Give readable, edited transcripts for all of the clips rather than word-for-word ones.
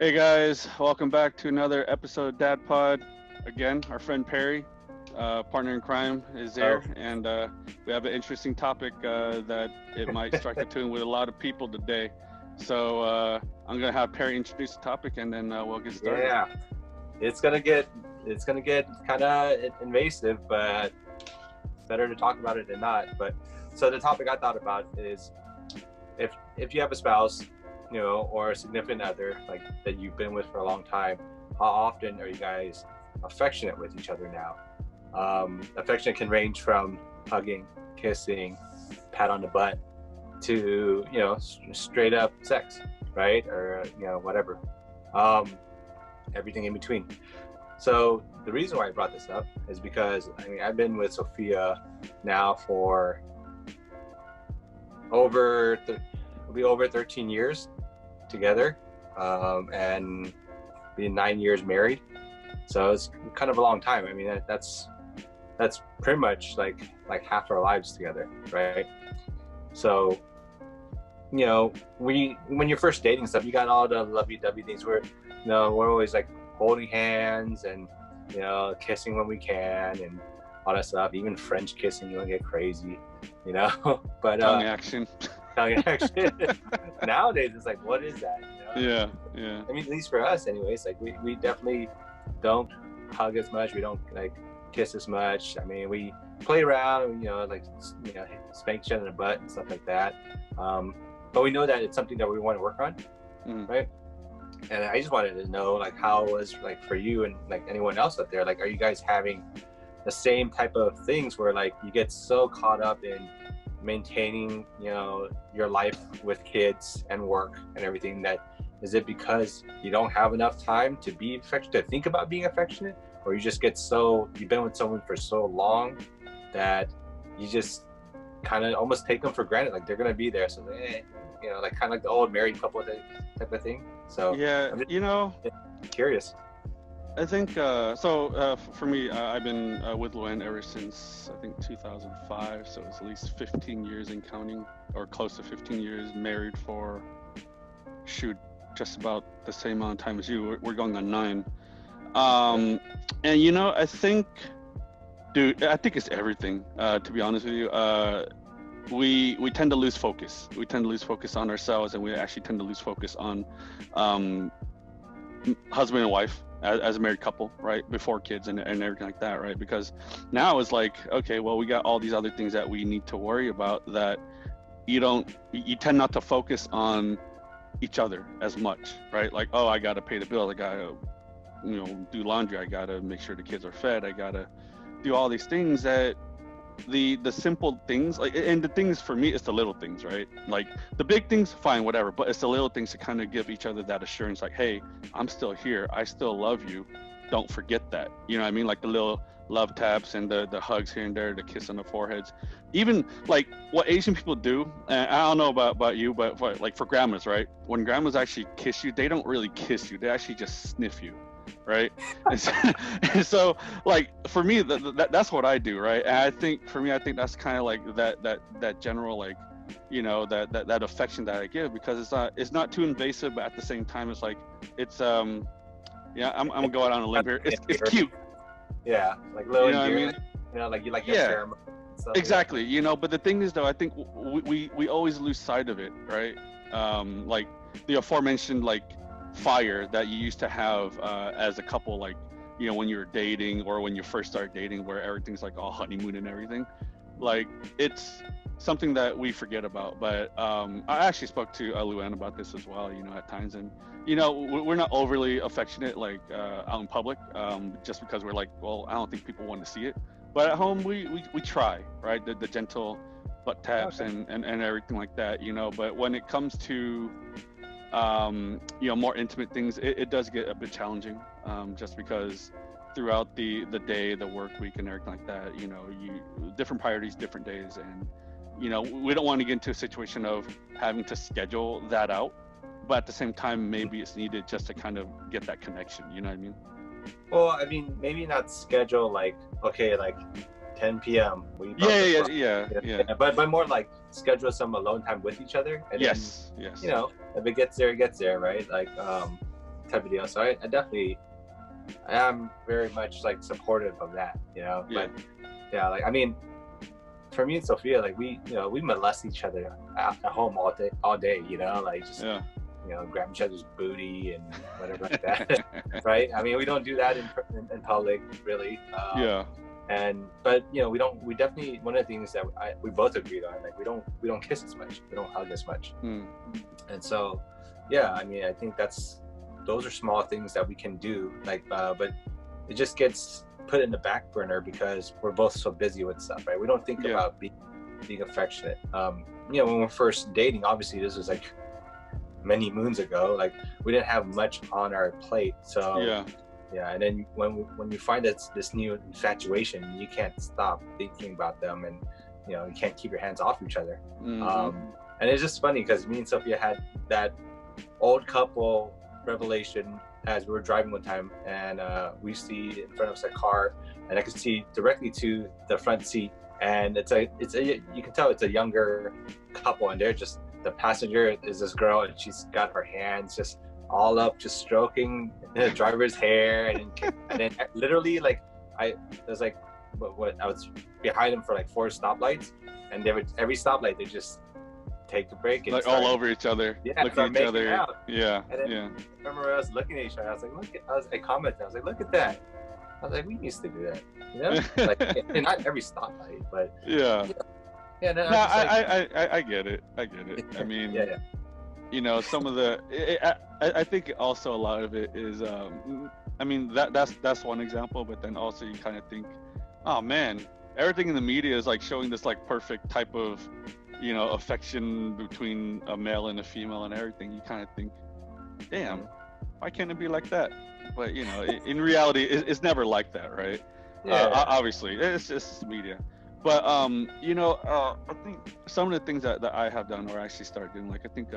Hey guys, welcome back to another episode of Dad Pod. Again, our friend Perry, partner in crime, is Oh, there, and we have an interesting topic that it might strike a tune with a lot of people today. So I'm gonna have Perry introduce the topic, and then we'll get started. yeah. It's gonna get kind of invasive, but better to talk about it than not. But so the topic I thought about is if you have a spouse, or a significant other like that you've been with for a long time, how often are you guys affectionate with each other now? Affection can range from hugging, kissing, pat on the butt to straight up sex, right? Or whatever. Everything in between. So the reason why I brought this up is because I've been with Sophia now for it'll be over 13 years together, and being 9 years married. So it's kind of a long time. That's pretty much like half our lives together, right? So when you're first dating stuff, you got all the lovey-dovey things where we're always like holding hands and kissing when we can and all that stuff. Even French kissing, you want to get crazy, but Tongue action. tongue action. Nowadays it's like, what is that? Yeah. At least for us anyways, like we definitely don't hug as much, we don't like kiss as much. We play around, spank each other in the butt and stuff like that, but we know that it's something that we want to work on. Right? And I just wanted to know, like, how it was like for you and like anyone else out there. Like, are you guys having the same type of things where like you get so caught up in maintaining your life with kids and work and everything, that is it because you don't have enough time to be affectionate, to think about being affectionate, or you just get you've been with someone for so long that you just kind of almost take them for granted, like they're gonna be there, so like kind of like the old married couple type of thing. So Yeah, I'm just curious. I think for me, I've been with Luann ever since I think 2005, so it's at least 15 years and counting, or close to 15 years. Married for just about the same amount of time as you. We're going on 9. And I think, dude, I think it's everything. To be honest with you, we tend to lose focus. We tend to lose focus on ourselves, and we actually tend to lose focus on husband and wife as a married couple, right? Before kids and everything like that, right? Because now it's like, okay, well, we got all these other things that we need to worry about that you tend not to focus on each other as much, right? Like, oh, I got to pay the bill. I got to, do laundry. I got to make sure the kids are fed. I got to do all these things that the simple things, like, and the things for me, it's the little things, right? Like the big things, fine, whatever, but it's the little things to kind of give each other that assurance, like, hey, I'm still here, I still love you, don't forget that. You know what I mean? Like the little love taps and the hugs here and there, the kiss on the foreheads, even like what Asian people do. And I don't know about you, but for grandmas, right? When grandmas actually kiss you, they don't really kiss you, they actually just sniff you, right? And so like for me, that's what I do, right? And I think for me, I think that's kind of like that general, like, that affection that I give, because it's not too invasive, but at the same time it's like it's I'm gonna go out on a limb here, it's cute. Yeah, like low endearing, like you like that Yeah, ceremony and stuff, exactly. But the thing is, though, I think we always lose sight of it, right? Like the aforementioned, like, fire that you used to have as a couple, like, when you were dating or when you first start dating, where everything's like all honeymoon and everything. Like, it's something that we forget about. But I actually spoke to Luann about this as well, at times. And we're not overly affectionate, like, out in public, just because we're like, well, I don't think people want to see it. But at home, we try, right? The gentle butt taps, Okay. and everything like that, But when it comes to more intimate things, it does get a bit challenging, just because throughout the day, the work week and everything like that, you different priorities, different days, and we don't want to get into a situation of having to schedule that out, but at the same time, maybe it's needed just to kind of get that connection. You know what I mean? Well, maybe not schedule like, okay, like 10 p.m. we brought this up. Yeah. But more like schedule some alone time with each other, and Yes. then if it gets there, it gets there, right? Like type of deal. So I definitely, I am very much like supportive of that, you know. Yeah. But yeah, like I mean, for me and Sophia, like we molest each other at home all day, you know, like just Yeah. you know, grab each other's booty and whatever like that, right? I mean, we don't do that in public, really. Yeah. But you know, we definitely, one of the things that we both agreed on, like we don't kiss as much, we don't hug as much. And so, yeah, I mean, I think those are small things that we can do, like, but it just gets put in the back burner because we're both so busy with stuff, right? We don't think about being affectionate. You know, when we're first dating, obviously this was like many moons ago, like we didn't have much on our plate, so yeah, and then when you find this new infatuation, you can't stop thinking about them, and you know, you can't keep your hands off each other. And it's just funny because me and Sophia had that old couple revelation as we were driving one time, and we see in front of us a car, and I could see directly to the front seat, and it's a you can tell it's a younger couple, and they're just, the passenger is this girl, and she's got her hands just all up, just stroking the driver's hair, and then literally, like, I was like, what I was behind them for like 4 stoplights, and they would, every stoplight they just take a break and like all over each other, look at each other. Out. Yeah. And then I remember I was looking at each other. I was like, I commented. I was like, look at that. I was like, we used to do that, you know, like not every stoplight, but yeah. Yeah, no, I get it. I mean, you know, some of the, I think also a lot of it is, I mean, that's one example, but then also you kind of think, oh man, everything in the media is like showing this like perfect type of, you know, affection between a male and a female and everything. You kind of think, damn, why can't it be like that? But you know, in reality, it's never like that, right? Obviously, it's just media. But you know, I think some of the things that I have done or actually started doing, like I think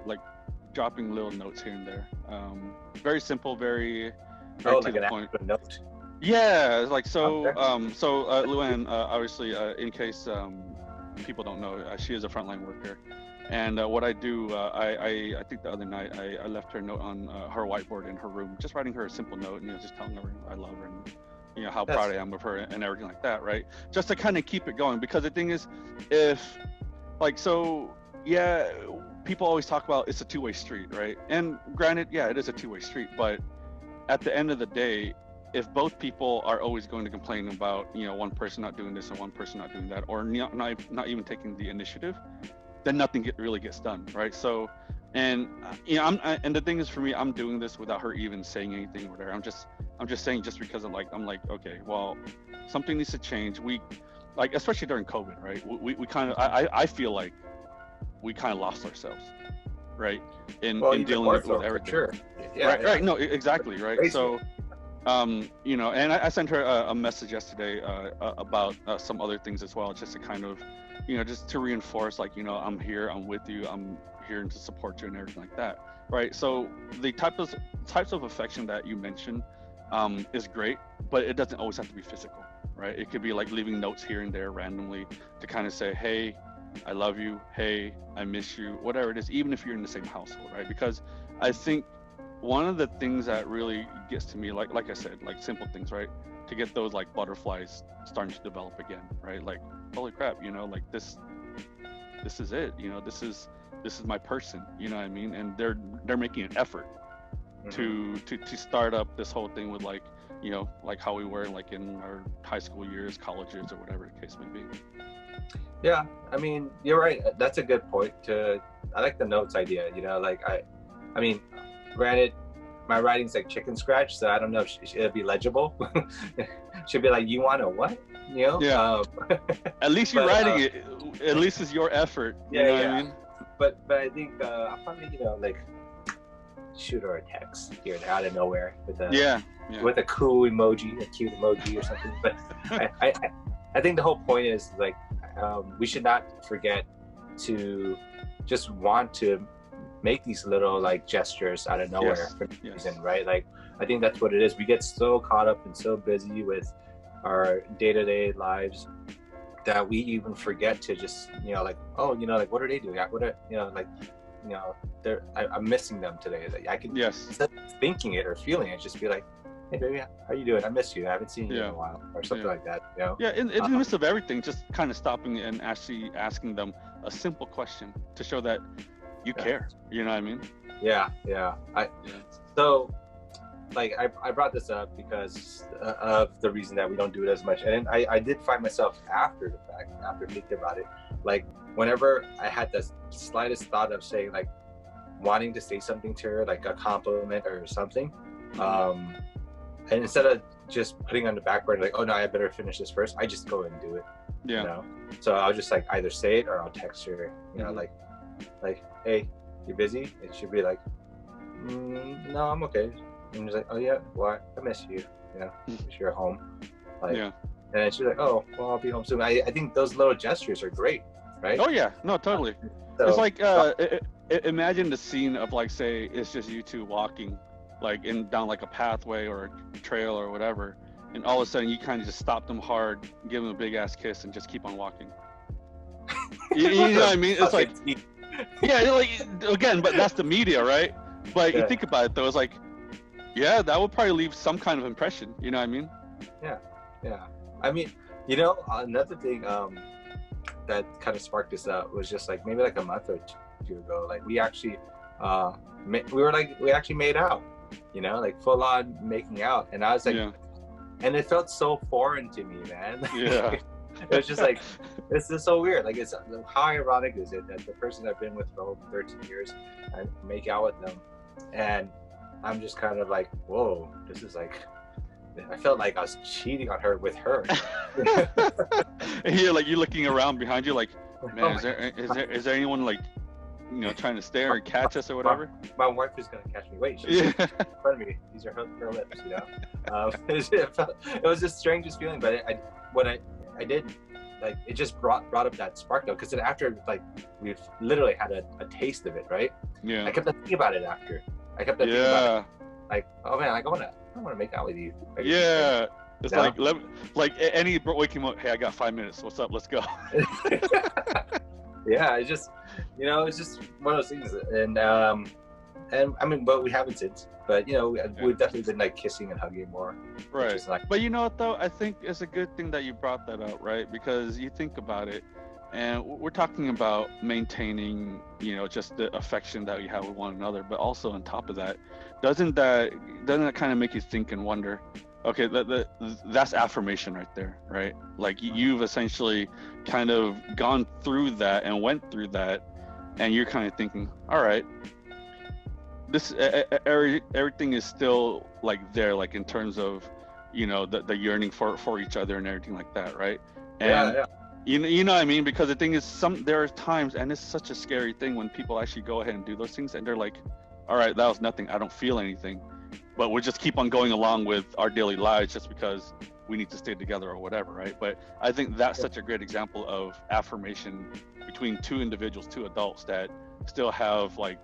like dropping little notes here and there, very simple, very to like the an point. Note. Yeah, like so. Luann, obviously, in case people don't know, she is a frontline worker, and what I do, I think the other night I left her a note on her whiteboard in her room, just writing her a simple note, and you know, just telling her I love her and you know how proud I am of her and everything like that, right? Just to kind of keep it going, because the thing is, if like, so yeah, people always talk about it's a two-way street, right? And granted, yeah, it is a two-way street, but at the end of the day, if both people are always going to complain about, you know, one person not doing this and one person not doing that, or not even taking the initiative, then nothing really gets done, right? So, and you know, and the thing is, for me, I'm doing this without her even saying anything or whatever. I'm just saying, just because I'm like, okay, well, something needs to change. We, like, especially during COVID, right? We kind of, I feel like we kind of lost ourselves, right? In dealing with everything. Sure. Right. No, exactly, right? Crazy. So, you know, and I sent her a message yesterday about some other things as well, just to kind of, you know, just to reinforce, like, you know, I'm here, I'm with you, I'm here to support you and everything like that, right? So the types of affection that you mentioned is great, but it doesn't always have to be physical, right? It could be like leaving notes here and there randomly to kind of say, hey, I love you, hey, I miss you, whatever it is, even if you're in the same household, right? Because I think one of the things that really gets to me, like I said, like simple things, right? To get those like butterflies starting to develop again, right? Like, holy crap, you know, like this is it, you know, this is my person, you know what I mean? And they're making an effort to start up this whole thing with, like, you know, like how we were like in our high school years, college years, or whatever the case may be. Yeah, I mean, you're right. That's a good point. I like the notes idea, you know, like I mean, granted, my writing's like chicken scratch, so I don't know if it'll be legible. She'll be like, you want to what? You know? Yeah. At least you're writing it. At least it's your effort. You know what I mean? But I think I'll probably, you know, like shoot her a text here out of nowhere with a with a cool emoji, a cute emoji or something. But I think the whole point is, like, we should not forget to just want to make these little like gestures out of nowhere for no reason, right? Like, I think that's what it is. We get so caught up and so busy with our day-to-day lives that we even forget to just, you know, like, oh, you know, like, what are they doing? What are, you know, like, you know, I'm missing them today. Like, I can, Yes. instead of thinking it or feeling it, just be like, hey baby, how you doing? I miss you. I haven't seen you in a while, or something like that. You know? Yeah, in the midst of everything, just kind of stopping and actually asking them a simple question to show that you care. You know what I mean? Yeah. So, like, I brought this up because of the reason that we don't do it as much, and I did find myself after the fact, after thinking about it, like whenever I had the slightest thought of saying, like, wanting to say something to her, like a compliment or something, and instead of just putting on the back burner, like, oh no, I better finish this first, I just go and do it. Yeah. You know? So I'll just like either say it or I'll text her, you know, like, hey, you busy? It should be like, no, I'm okay. And she's like, oh yeah, well, I miss you, you know, wish you're home. Like, and she's like, oh, well, I'll be home soon. I think those little gestures are great, right? Oh yeah, no, totally. So, it's like, imagine the scene of, like, say it's just you two walking, like down like a pathway or a trail or whatever, and all of a sudden you kind of just stop them hard, give them a big ass kiss, and just keep on walking. you know what I mean? It's like, yeah, like, again, but that's the media, right? But you think about it though, it's like, yeah, that would probably leave some kind of impression. You know what I mean? Yeah. I mean, you know, another thing that kind of sparked this up was just like maybe like a month or two ago. Like we actually, we actually made out. You know, like full on making out, and I was like, and it felt so foreign to me, man. Yeah. It was just like, this is so weird. Like, it's how ironic is it that the person I've been with for over 13 years, I make out with them, and I'm just kind of like, whoa, this is like, I felt like I was cheating on her with her. And you're looking around behind you, like, man, is there anyone, like, you know, trying to stare or catch us or whatever? My wife is gonna catch me. Wait, she's in front of me. These are her lips, you know. It was the strangest feeling, but I did, like, it just brought up that spark though, because then after, like, we've literally had a taste of it, right? Yeah. I kept thinking about it after. I kept thinking about it, like, oh man, like I want to make out with you. Like, yeah. It's like any waking up, hey, I got 5 minutes. What's up? Let's go. Yeah, it's just, you know, it's just one of those things, and I mean, but we haven't since. But you know, we've definitely been like kissing and hugging more. Right. But you know what though? I think it's a good thing that you brought that up, right? Because you think about it, and we're talking about maintaining, you know, just the affection that you have with one another. But also on top of that, doesn't that kind of make you think and wonder? Okay, that's affirmation right there, right? Like you've essentially kind of gone through that and went through that, and you're kind of thinking, all right, this everything is still like there, like in terms of, you know, the yearning for each other and everything like that, right? And you know what I mean? Because the thing is, there are times, and it's such a scary thing when people actually go ahead and do those things, and they're like, all right, that was nothing, I don't feel anything. But we'll just keep on going along with our daily lives just because we need to stay together or whatever, right? But I think that's such a great example of affirmation between two individuals, two adults that still have, like,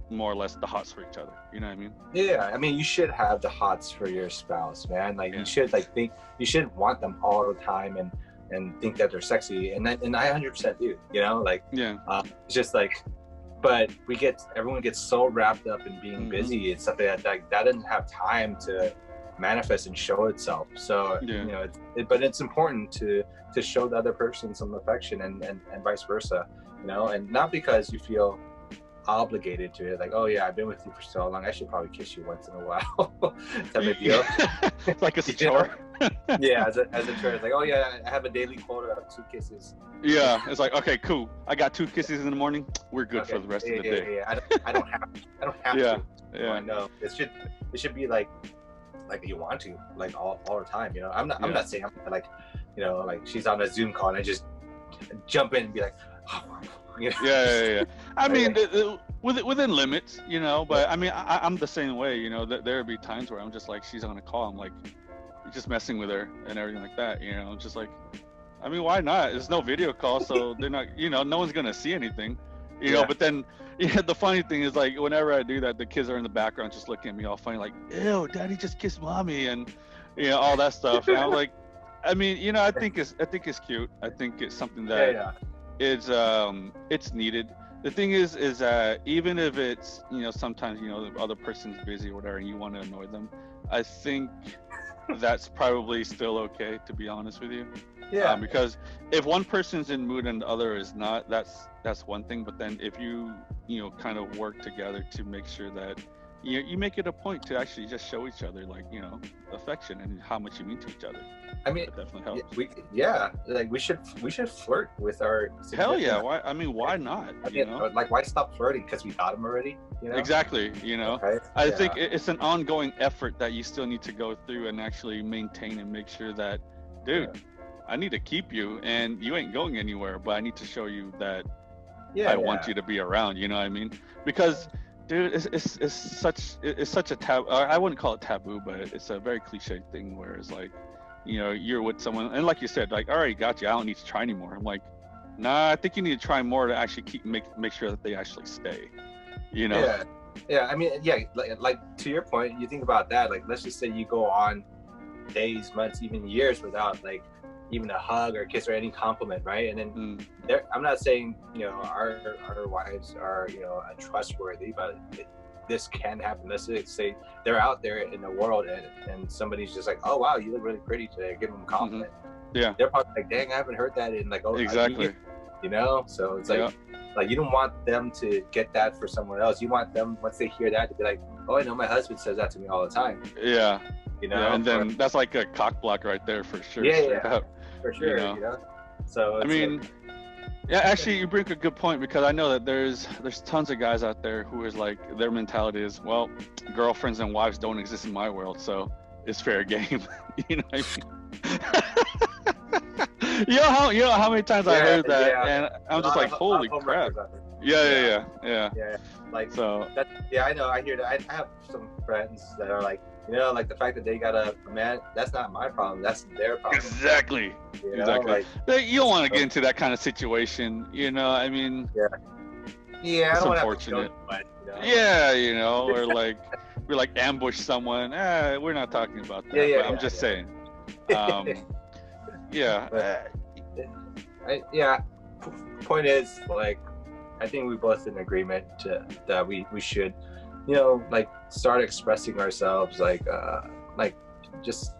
more or less the hots for each other. You know what I mean? Yeah, I mean, you should have the hots for your spouse, man. Like, you should, like, you should want them all the time and think that they're sexy. And I 100% do, you know? Like, it's just like, but everyone gets so wrapped up in being busy. It's something that doesn't have time to manifest and show itself. So you know, but it's important to show the other person some affection and vice versa, you know, and not because you feel obligated to it, like, oh yeah, I've been with you for so long, I should probably kiss you once in a while. Type of deal. It's like a chore. Yeah, as a chore. It's like, oh yeah, I have a daily quota of 2 kisses. Yeah, it's like, okay, cool, I got 2 kisses in the morning, we're good for the rest of the day. I don't have to. I know it should be like you want to, like, all the time, you know. I'm not saying I'm like, you know, like she's on a Zoom call and I just jump in and be like, oh, you know? Yeah. I mean, within limits, you know. But I mean, I'm the same way, you know. There would be times where I'm just like, she's on a call, I'm like, just messing with her and everything like that, you know. Just like, I mean, why not? There's no video call, so they're not, you know, no one's gonna see anything, you know. But then, the funny thing is, like, whenever I do that, the kids are in the background just looking at me all funny, like, ew, daddy just kissed mommy, and, you know, all that stuff. And I'm like, I mean, you know, I think it's cute. I think it's something that it's needed. the thing is that even if it's, sometimes, the other person's busy or whatever and you want to annoy them, I think that's probably still okay, to be honest with you. Yeah. Because if one person's in mood and the other is not, that's one thing. But then if you kind of work together to make sure that you make it a point to actually just show each other, like, affection and how much you mean to each other. I mean, it definitely helps. Like we should flirt with our Hell yeah. Why? I mean, why not? Like, why stop flirting? Because we got them already. Exactly. Right? I think it's an ongoing effort that you still need to go through and actually maintain and make sure that, dude, I need to keep you and you ain't going anywhere, but I need to show you that I want you to be around. You know what I mean? Because, dude, it's such a taboo. I wouldn't call it taboo, but it's a very cliche thing where it's like, you're with someone and like you said, like, all right, got you. I don't need to try anymore. I'm like, nah, I think you need to try more to actually make sure that they actually stay. Yeah. I mean, like to your point, you think about that. Like, let's just say you go on days, months, even years without like even a hug or a kiss or any compliment, right? And then I'm not saying our wives are untrustworthy, but this can happen. Let's say they're out there in the world and somebody's just like, oh wow, you look really pretty today, give them a compliment. Yeah, they're probably like, dang, I haven't heard that in like exactly. So it's like you don't want them to get that for someone else. You want them, once they hear that, to be like, oh, I know my husband says that to me all the time. Yeah. And then that's like a cock block right there for sure. For sure. So I mean, actually, you bring a good point, because I know that there's tons of guys out there who is like, their mentality is, well, girlfriends and wives don't exist in my world, so it's fair game. You know what I mean? you know how many times I heard that, and I'm just like, holy crap. Yeah. Like, so I know, I hear that. I have some friends that are like, like the fact that they got a man, that's not my problem, that's their problem. Exactly. Like, you don't want to get into that kind of situation, I mean. It's unfortunate. Or like we like ambush someone. We're not talking about that. But I'm just saying. Point is, like, I think we both in agreement that we should, like, start expressing ourselves, like just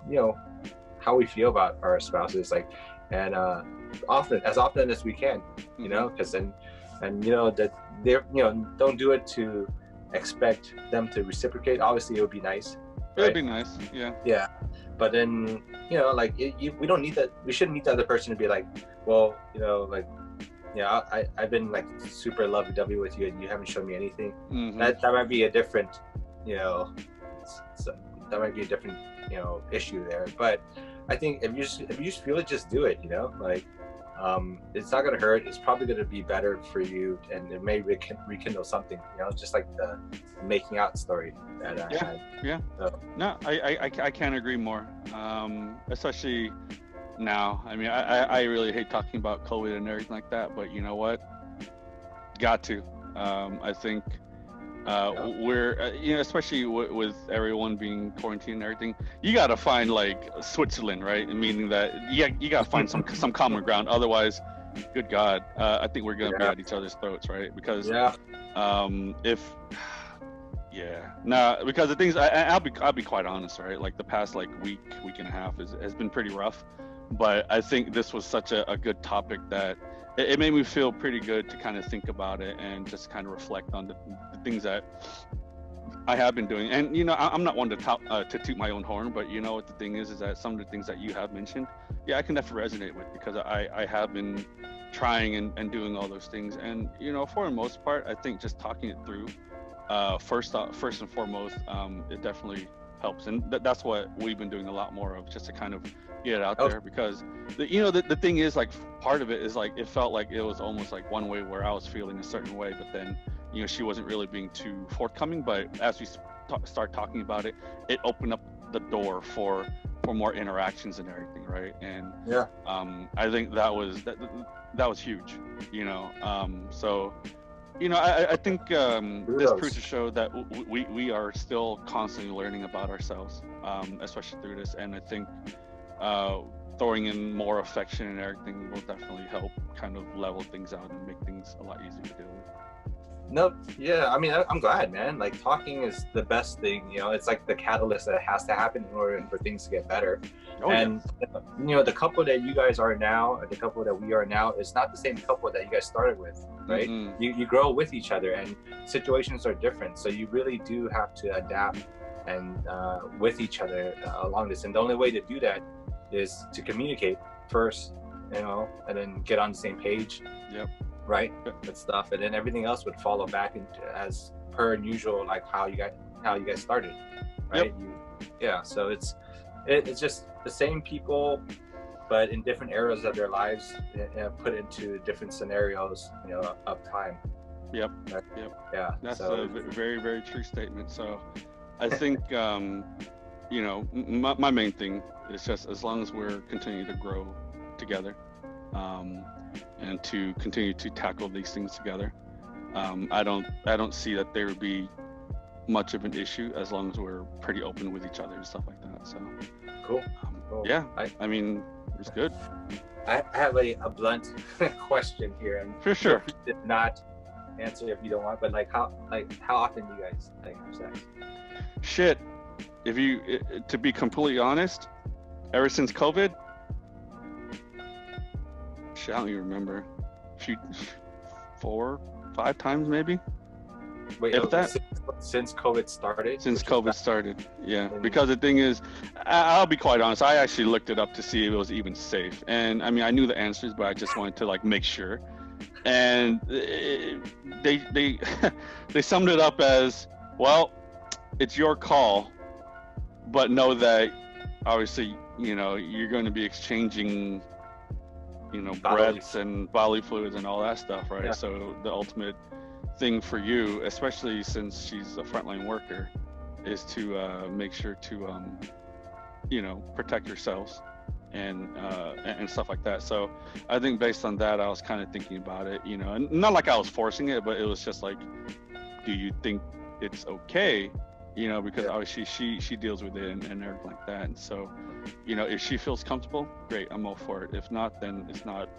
how we feel about our spouses, like, and as often as we can, because then, and that they're, don't do it to expect them to reciprocate. Obviously, it would be nice. It would be nice, yeah. But then, like, we don't need that. We shouldn't need the other person to be like, well, like, I've been like super lovey-dovey with you and you haven't shown me anything. That might be a different, that might be a different, issue there. But I think if you just feel it, just do it. Like, it's not gonna hurt. It's probably gonna be better for you, and it may rekindle something. Just like the making out story that I had. Yeah. So. No, I can't agree more. Especially now. I mean, I really hate talking about COVID and everything like that, but you know what? Got to. I think we're, especially with everyone being quarantined and everything, you got to find like Switzerland, right? Meaning that you got to find some common ground. Otherwise, good God, I think we're going to be at each other's throats, right? Because because the things, I'll be quite honest, right? Like the past like week and a half has been pretty rough, but I think this was such a good topic that it made me feel pretty good to kind of think about it and just kind of reflect on the things that I have been doing. And I'm not one to toot my own horn, but what the thing is that some of the things that you have mentioned, I can definitely resonate with, because I have been trying and doing all those things. And for the most part, I think just talking it through, first and foremost, it definitely helps, and that's what we've been doing a lot more of, just to kind of get it out there. Because the thing is, like, part of it is like, it felt like it was almost like one way where I was feeling a certain way, but then she wasn't really being too forthcoming. But as we start talking about it, it opened up the door for more interactions and everything, right? And I think that was huge. So I think this proves to show that we are still constantly learning about ourselves, especially through this. And I think throwing in more affection and everything will definitely help kind of level things out and make things a lot easier to deal with. No, yeah, I mean, I'm glad, man. Like, talking is the best thing, you know. It's like the catalyst that has to happen in order for things to get better. Oh And you know, the couple that you guys are now, or the couple that we are now, is not the same couple that you guys started with, right? Mm-mm. You grow with each other, and situations are different, so you really do have to adapt and with each other along this. And the only way to do that is to communicate first, you know, and then get on the same page. Yep. Right, with stuff, and then everything else would follow back into as per usual, like how you guys started, right? Yep. Yeah, so it's just the same people, but in different eras of their lives, put into different scenarios, you know, of time. Yep. Right? Yep. Yeah, That's so a very, very true statement. So I think, you know, my main thing is just as long as we're continuing to grow together, and to continue to tackle these things together, I don't see that there would be much of an issue as long as we're pretty open with each other and stuff like that. So cool. yeah, I mean, it's good. I have a blunt question here, and For sure. did not answer if you don't want, but how often do you guys have sex? Shit, if you to be completely honest, ever since COVID, shit, I don't even remember. A few, 4, 5 times maybe. Wait, if that since COVID started? Since COVID started, yeah. And because the thing is, I'll be quite honest. I actually looked it up to see if it was even safe, and I mean, I knew the answers, but I just wanted to make sure. And they they summed it up as, well, it's your call, but know that obviously, you know, you're going to be exchanging, you know, breaths and bodily fluids and all that stuff, right? Yeah. So the ultimate thing for you, especially since she's a frontline worker, is to make sure to you know, protect yourselves and stuff like that. So I think based on that, I was kind of thinking about it, you know, and not like I was forcing it, but it was just like, do you think it's okay, you know, because obviously she deals with it and everything like that. And so, you know, if she feels comfortable, great, I'm all for it. If not, then it's not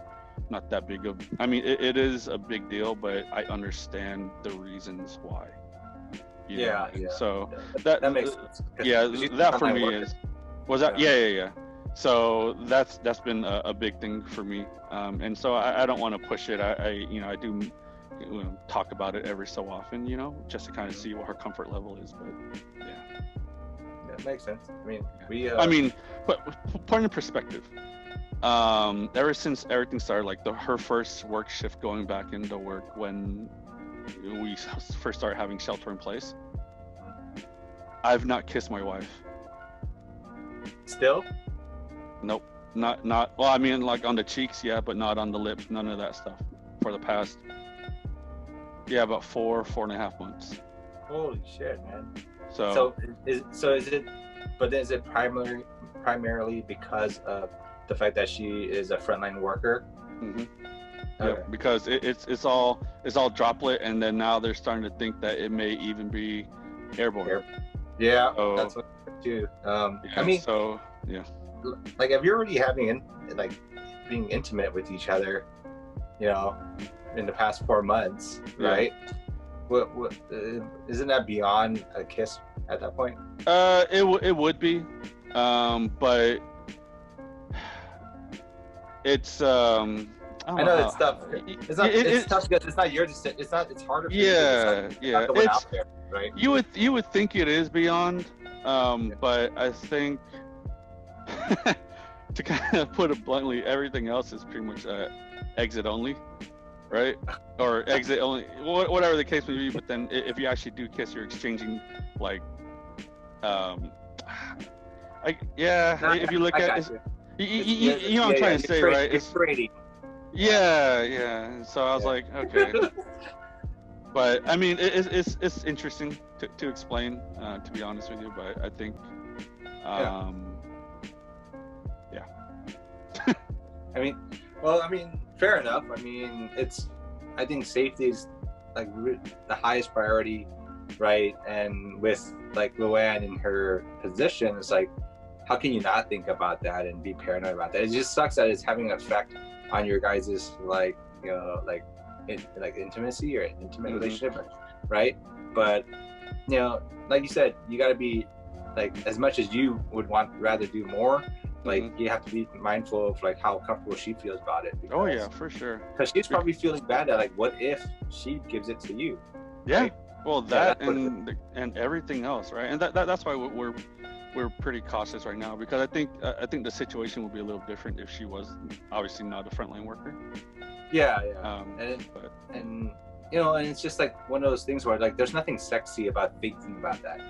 that big of, I mean, it is a big deal, but I understand the reasons why. You know? So that makes sense. Yeah, that for me is, was that, yeah. So that's been a big thing for me. And so I don't want to push it. I you know, I do, you know, talk about it every so often, you know, just to kind of see what her comfort level is. But yeah, that makes sense. I mean, I mean, but point in perspective, ever since everything started, like her first work shift going back into work when we first started having shelter in place, I've not kissed my wife. Still? Nope. Not well, I mean, like on the cheeks, yeah, but not on the lips, none of that stuff for the past, about 4.5 months. Holy shit, man. So is it primarily because of the fact that she is a frontline worker? Mm-hmm. Okay. Yeah, because it's all droplet, and then now they're starting to think that it may even be airborne. Yeah, so, that's what I do. I mean, so yeah. Like, if you're already having being intimate with each other, you know, in the past 4 months, right? What isn't that beyond a kiss at that point? It would be, but it's I know it's tough. It's tough because it's not your decision. It's harder. For you. It's not the one out there, right? You would think it is beyond, but I think to kind of put it bluntly, everything else is pretty much exit only, right? Or exit only, whatever the case may be. But then if you actually do kiss, you're exchanging if you look at it, you know what I'm trying to say, right? It's trading. Yeah. So I was like, okay. But I mean, it's interesting to explain, to be honest with you. But I think, I mean, fair enough. I mean, I think safety is like the highest priority, right? And with like Luann in her position, it's like, how can you not think about that and be paranoid about that? It just sucks that it's having an effect on your guys' like, you know, like like intimacy or an intimate Mhm. relationship, right? But you know, like you said, you got to be like, as much as you would rather do more, like Mhm. you have to be mindful of like how comfortable she feels about it, Oh yeah, for sure. because she's probably feeling bad that like, what if she gives it to you, Yeah. right? Well, Yeah, that that's what and everything else, right? And that's why we're pretty cautious right now, because I think the situation would be a little different if she was obviously not a frontline worker. yeah. But And you know, and it's just like one of those things where like there's nothing sexy about thinking about that,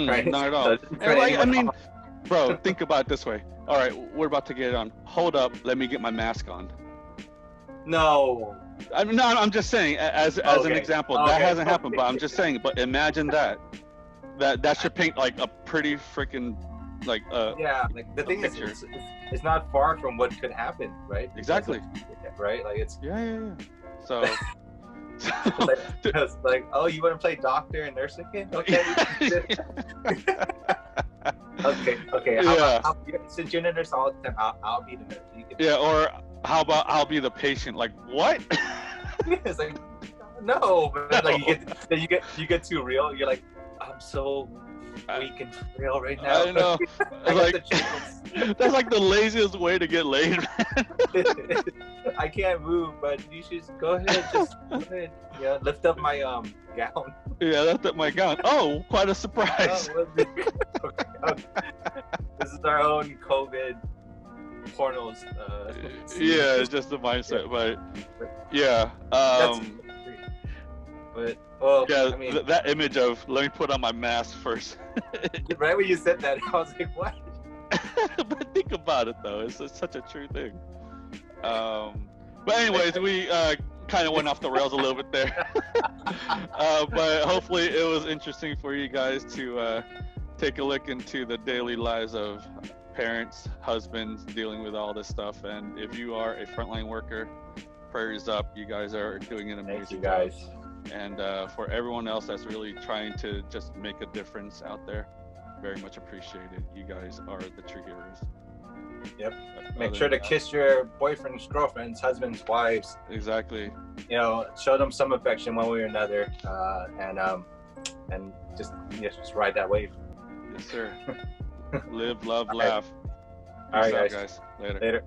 right? not at all. So it doesn't And turn like, I anyone mean, off. bro, think about it this way. All right, we're about to get it on. Hold up, let me get my mask on. No. I mean, no, I'm just saying, as an Okay. example, that hasn't happened, but I'm just saying. But imagine that should paint like a pretty freaking like Yeah, like the thing is, picture. it's not far from what could happen, right? Exactly. Right, like it's Yeah. So, like, it's like, oh, you want to play doctor and nurse again? Okay. Okay. Yeah. Since you're the nurse all the time, I'll be the nurse. You can... Yeah, or how about I'll be the patient? Like what? It's like, no, but then, like you get too real. You're like, I'm so weak and frail right now. I know. Like that's like the laziest way to get laid. I can't move, but you should go ahead. Just go ahead. Yeah, lift up my gown. Yeah, that's up my gown. Oh, quite a surprise. Okay. This is our own COVID pornos. Yeah, it's just the mindset, but yeah. But well, yeah, I mean, that image of let me put on my mask first. right when you said that, I was like, what? But think about it though; it's such a true thing. But anyways, we kind of went off the rails a little bit there. But hopefully, it was interesting for you guys to take a look into the daily lives of parents, husbands dealing with all this stuff. And if you are a frontline worker, prayers up. You guys are doing an amazing job. And for everyone else that's really trying to just make a difference out there, very much appreciated. You guys are the true heroes. Yep. Make sure to kiss your boyfriends, girlfriends, husbands, wives. Exactly. You know, show them some affection one way or another, and just ride that wave. Yes, sir. Live, love, laugh. All right, Peace out, guys. Later.